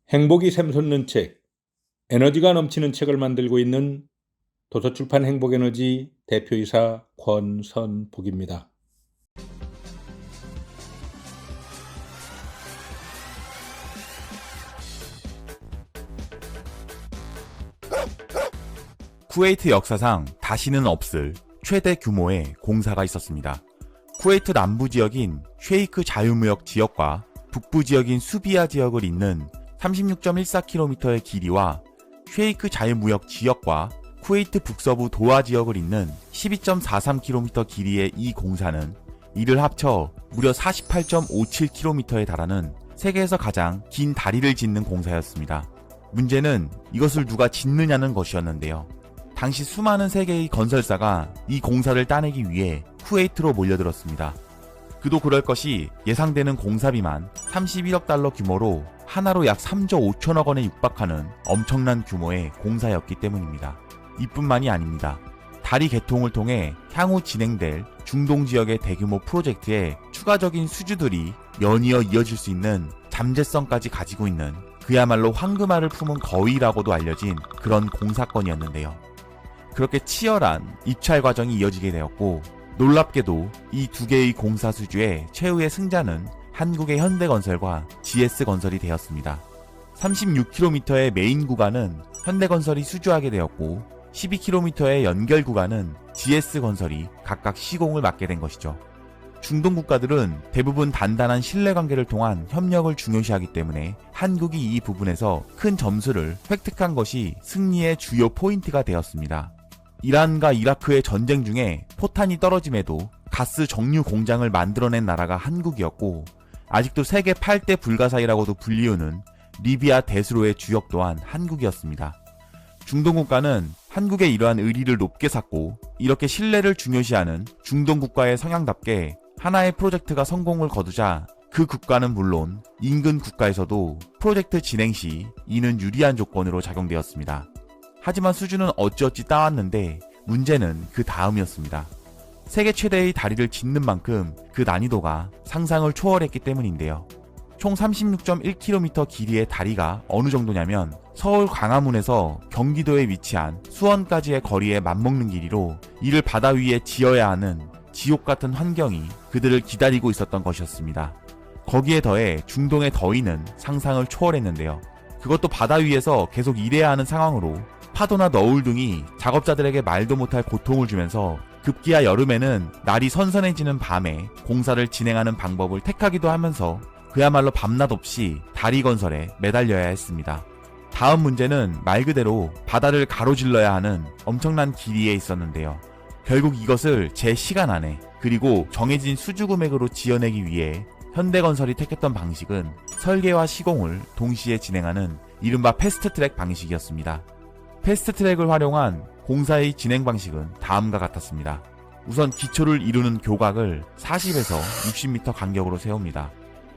행복이 샘솟는 책, 에너지가 넘치는 책을 만들고 있는 도서출판 행복에너지 대표이사 권선복입니다. 쿠웨이트 역사상 다시는 없을 최대 규모의 공사가 있었습니다. 쿠웨이트 남부 지역인 쉐이크 자유무역 지역과 북부 지역인 수비아 지역을 잇는 36.14km의 길이와 쉐이크 자유무역 지역과 쿠웨이트 북서부 도하 지역을 잇는 12.43km 길이의 이 공사는 이를 합쳐 무려 48.57km에 달하는 세계에서 가장 긴 다리를 짓는 공사였습니다. 문제는 이것을 누가 짓느냐는 것이었는데요. 당시 수많은 세계의 건설사가 이 공사를 따내기 위해 쿠웨이트로 몰려들었습니다. 그도 그럴 것이 예상되는 공사비만 31억 달러 규모로 하나로 약 3조 5천억 원에 육박하는 엄청난 규모의 공사였기 때문입니다. 이뿐만이 아닙니다. 다리 개통을 통해 향후 진행될 중동 지역의 대규모 프로젝트에 추가적인 수주들이 연이어 이어질 수 있는 잠재성까지 가지고 있는 그야말로 황금알을 품은 거위라고도 알려진 그런 공사건이었는데요. 그렇게 치열한 입찰 과정이 이어지게 되었고, 놀랍게도 이 두 개의 공사 수주의 최후의 승자는 한국의 현대건설과 GS건설이 되었습니다. 36km의 메인 구간은 현대건설이 수주하게 되었고 12km의 연결 구간은 GS건설이 각각 시공을 맡게 된 것이죠. 중동 국가들은 대부분 단단한 신뢰관계를 통한 협력을 중요시하기 때문에 한국이 이 부분에서 큰 점수를 획득한 것이 승리의 주요 포인트가 되었습니다. 이란과 이라크의 전쟁 중에 포탄이 떨어짐에도 가스 정유 공장을 만들어낸 나라가 한국이었고, 아직도 세계 8대 불가사의라고도 불리우는 리비아 대수로의 주역 또한 한국이었습니다. 중동 국가는 한국의 이러한 의리를 높게 샀고, 이렇게 신뢰를 중요시하는 중동 국가의 성향답게 하나의 프로젝트가 성공을 거두자 그 국가는 물론 인근 국가에서도 프로젝트 진행 시 이는 유리한 조건으로 작용되었습니다. 하지만 수주는 어찌어찌 따왔는데 문제는 그 다음이었습니다. 세계 최대의 다리를 짓는 만큼 그 난이도가 상상을 초월했기 때문인데요. 총 36.1km 길이의 다리가 어느 정도냐면 서울 광화문에서 경기도에 위치한 수원까지의 거리에 맞먹는 길이로 이를 바다 위에 지어야 하는 지옥 같은 환경이 그들을 기다리고 있었던 것이었습니다. 거기에 더해 중동의 더위는 상상을 초월했는데요. 그것도 바다 위에서 계속 일해야 하는 상황으로 파도나 너울 등이 작업자들에게 말도 못할 고통을 주면서 급기야 여름에는 날이 선선해지는 밤에 공사를 진행하는 방법을 택하기도 하면서 그야말로 밤낮 없이 다리 건설에 매달려야 했습니다. 다음 문제는 말 그대로 바다를 가로질러야 하는 엄청난 길이에 있었는데요. 결국 이것을 제 시간 안에 그리고 정해진 수주 금액으로 지어내기 위해 현대건설이 택했던 방식은 설계와 시공을 동시에 진행하는 이른바 패스트트랙 방식이었습니다. 패스트트랙을 활용한 공사의 진행 방식은 다음과 같았습니다. 우선 기초를 이루는 교각을 40에서 60m 간격으로 세웁니다.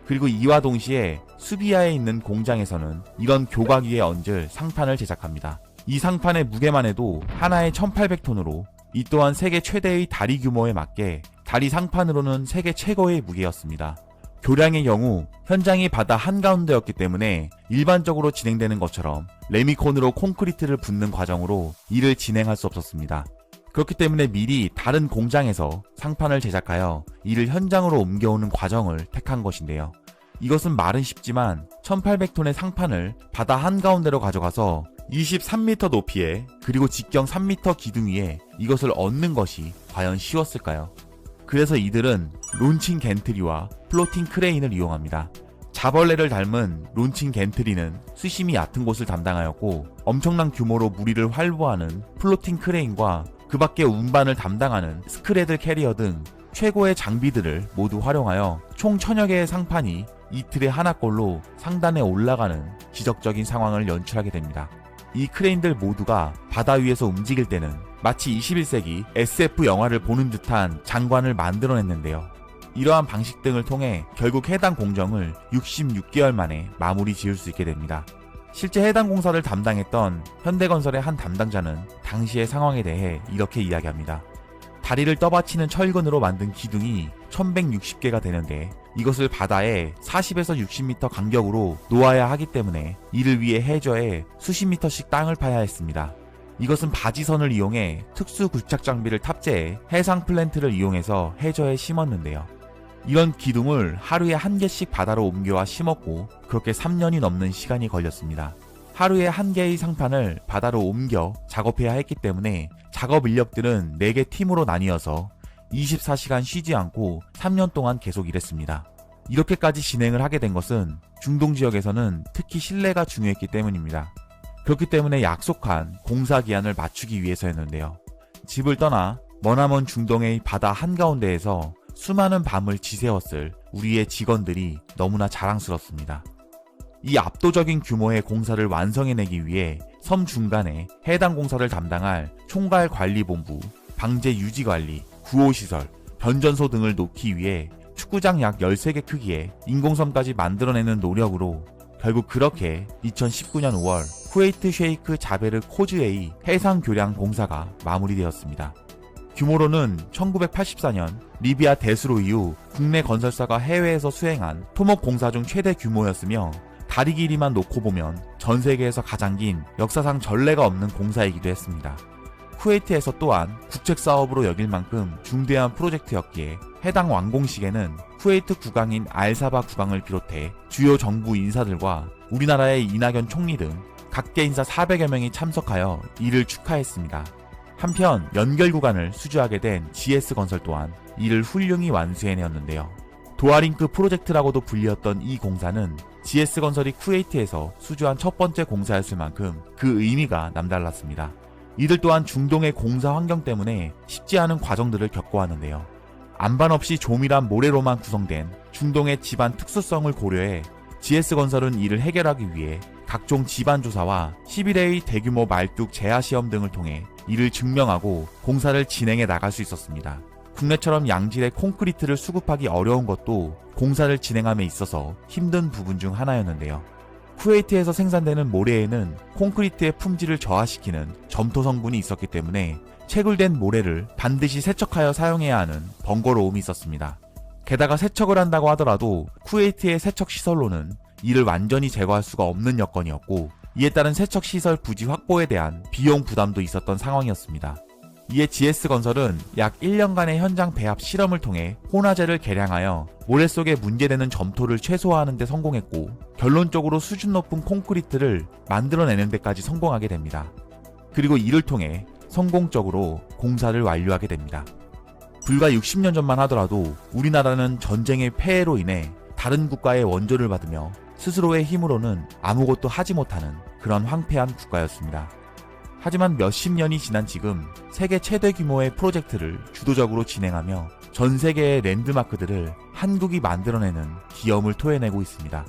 그리고 이와 동시에 수비아에 있는 공장에서는 이런 교각 위에 얹을 상판을 제작합니다. 이 상판의 무게만 해도 하나에 1800톤으로 이 또한 세계 최대의 다리 규모에 맞게 다리 상판으로는 세계 최고의 무게였습니다. 교량의 경우 현장이 바다 한가운데였기 때문에 일반적으로 진행되는 것처럼 레미콘으로 콘크리트를 붓는 과정으로 일을 진행할 수 없었습니다. 그렇기 때문에 미리 다른 공장에서 상판을 제작하여 이를 현장으로 옮겨오는 과정을 택한 것인데요. 이것은 말은 쉽지만 1800톤의 상판을 바다 한가운데로 가져가서 23m 높이에 그리고 직경 3m 기둥 위에 이것을 얹는 것이 과연 쉬웠을까요? 그래서 이들은 론칭 겐트리와 플로팅 크레인을 이용합니다. 자벌레를 닮은 론칭 겐트리는 수심이 얕은 곳을 담당하였고, 엄청난 규모로 무리를 활보하는 플로팅 크레인과 그 밖에 운반을 담당하는 스크래들 캐리어 등 최고의 장비들을 모두 활용하여 총 1000여 개의 상판이 이틀에 하나꼴로 상단에 올라가는 기적적인 상황을 연출하게 됩니다. 이 크레인들 모두가 바다 위에서 움직일 때는 마치 21세기 SF 영화를 보는 듯한 장관을 만들어냈는데요. 이러한 방식 등을 통해 결국 해당 공정을 66개월 만에 마무리 지을 수 있게 됩니다. 실제 해당 공사를 담당했던 현대건설의 한 담당자는 당시의 상황에 대해 이렇게 이야기합니다. 다리를 떠받치는 철근으로 만든 기둥이 1160개가 되는데 이것을 바다에 40에서 60m 간격으로 놓아야 하기 때문에 이를 위해 해저에 수십 미터씩 땅을 파야 했습니다. 이것은 바지선을 이용해 특수 굴착 장비를 탑재해 해상 플랜트를 이용해서 해저에 심었는데요. 이런 기둥을 하루에 한 개씩 바다로 옮겨와 심었고 그렇게 3년이 넘는 시간이 걸렸습니다. 하루에 한 개의 상판을 바다로 옮겨 작업해야 했기 때문에 작업 인력들은 4개 팀으로 나뉘어서 24시간 쉬지 않고 3년 동안 계속 일했습니다. 이렇게까지 진행을 하게 된 것은 중동 지역에서는 특히 신뢰가 중요했기 때문입니다. 그렇기 때문에 약속한 공사 기한을 맞추기 위해서였는데요. 집을 떠나 머나먼 중동의 바다 한가운데에서 수많은 밤을 지새웠을 우리의 직원들이 너무나 자랑스럽습니다. 이 압도적인 규모의 공사를 완성해내기 위해 섬 중간에 해당 공사를 담당할 총괄관리본부, 방제유지관리, 구호시설, 변전소 등을 놓기 위해 축구장 약 13개 크기의 인공섬까지 만들어내는 노력으로 결국 그렇게 2019년 5월 쿠웨이트 셰이크 자베르 코즈웨이 해상교량 공사가 마무리되었습니다. 규모로는 1984년 리비아 대수로 이후 국내 건설사가 해외에서 수행한 토목 공사 중 최대 규모였으며 다리 길이만 놓고 보면 전 세계에서 가장 긴 역사상 전례가 없는 공사이기도 했습니다. 쿠웨이트에서 또한 국책 사업으로 여길 만큼 중대한 프로젝트였기에 해당 완공 시에는 쿠웨이트 국왕인 알사바 국왕을 비롯해 주요 정부 인사들과 우리나라의 이낙연 총리 등 각계 인사 400여 명이 참석하여 이를 축하했습니다. 한편 연결 구간을 수주하게 된 GS건설 또한 이를 훌륭히 완수해내었는데요. 도하링크 프로젝트라고도 불리었던 이 공사는 GS건설이 쿠웨이트에서 수주한 첫 번째 공사였을 만큼 그 의미가 남달랐습니다. 이들 또한 중동의 공사 환경 때문에 쉽지 않은 과정들을 겪어왔는데요. 안반 없이 조밀한 모래로만 구성된 중동의 집안 특수성을 고려해 GS건설은 이를 해결하기 위해 각종 집안 조사와 11회의 대규모 말뚝 재하 시험 등을 통해 이를 증명하고 공사를 진행해 나갈 수 있었습니다. 국내처럼 양질의 콘크리트를 수급하기 어려운 것도 공사를 진행함에 있어서 힘든 부분 중 하나였는데요. 쿠웨이트에서 생산되는 모래에는 콘크리트의 품질을 저하시키는 점토 성분이 있었기 때문에 채굴된 모래를 반드시 세척하여 사용해야 하는 번거로움이 있었습니다. 게다가 세척을 한다고 하더라도 쿠웨이트의 세척 시설로는 이를 완전히 제거할 수가 없는 여건이었고 이에 따른 세척 시설 부지 확보에 대한 비용 부담도 있었던 상황이었습니다. 이에 GS건설은 약 1년간의 현장 배합 실험을 통해 혼화제를 개량하여 모래 속에 문제되는 점토를 최소화하는 데 성공했고 결론적으로 수준 높은 콘크리트를 만들어내는 데까지 성공하게 됩니다. 그리고 이를 통해 성공적으로 공사를 완료하게 됩니다. 불과 60년 전만 하더라도 우리나라는 전쟁의 폐해로 인해 다른 국가의 원조를 받으며 스스로의 힘으로는 아무것도 하지 못하는 그런 황폐한 국가였습니다. 하지만 몇십 년이 지난 지금 세계 최대 규모의 프로젝트를 주도적으로 진행하며 전 세계의 랜드마크들을 한국이 만들어내는 기염을 토해내고 있습니다.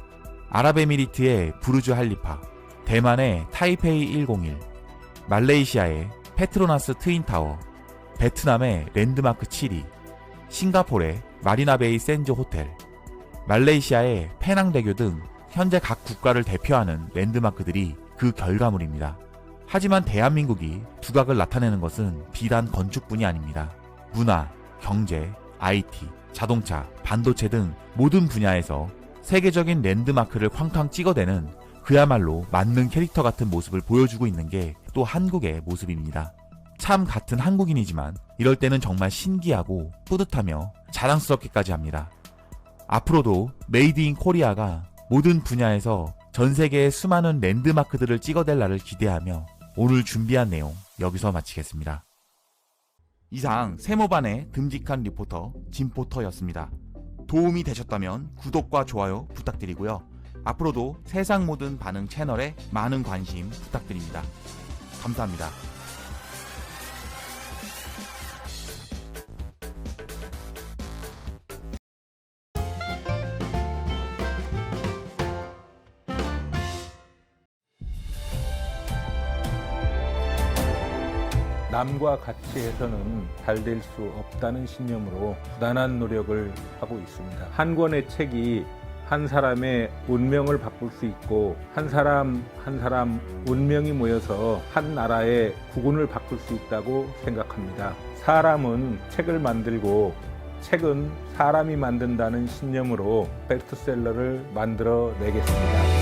아랍에미리트의 부르주 할리파, 대만의 타이페이 101, 말레이시아의 페트로나스 트윈타워, 베트남의 랜드마크 7이, 싱가포르의 마리나베이 샌즈 호텔, 말레이시아의 페낭대교 등 현재 각 국가를 대표하는 랜드마크들이 그 결과물입니다. 하지만 대한민국이 두각을 나타내는 것은 비단 건축뿐이 아닙니다. 문화, 경제, IT, 자동차, 반도체 등 모든 분야에서 세계적인 랜드마크를 쾅쾅 찍어대는 그야말로 만능 캐릭터 같은 모습을 보여주고 있는 게 또 한국의 모습입니다. 참 같은 한국인이지만 이럴 때는 정말 신기하고 뿌듯하며 자랑스럽기까지 합니다. 앞으로도 메이드 인 코리아가 모든 분야에서 전 세계의 수많은 랜드마크들을 찍어댈 날을 기대하며 오늘 준비한 내용 여기서 마치겠습니다. 이상 세모반의 듬직한 리포터 진포터였습니다. 도움이 되셨다면 구독과 좋아요 부탁드리고요. 앞으로도 세상 모든 반응 채널에 많은 관심 부탁드립니다. 감사합니다. 남과 같이 해서는 잘 될 수 없다는 신념으로 부단한 노력을 하고 있습니다. 한 권의 책이 한 사람의 운명을 바꿀 수 있고 한 사람 한 사람 운명이 모여서 한 나라의 국운을 바꿀 수 있다고 생각합니다. 사람은 책을 만들고 책은 사람이 만든다는 신념으로 베스트셀러를 만들어 내겠습니다.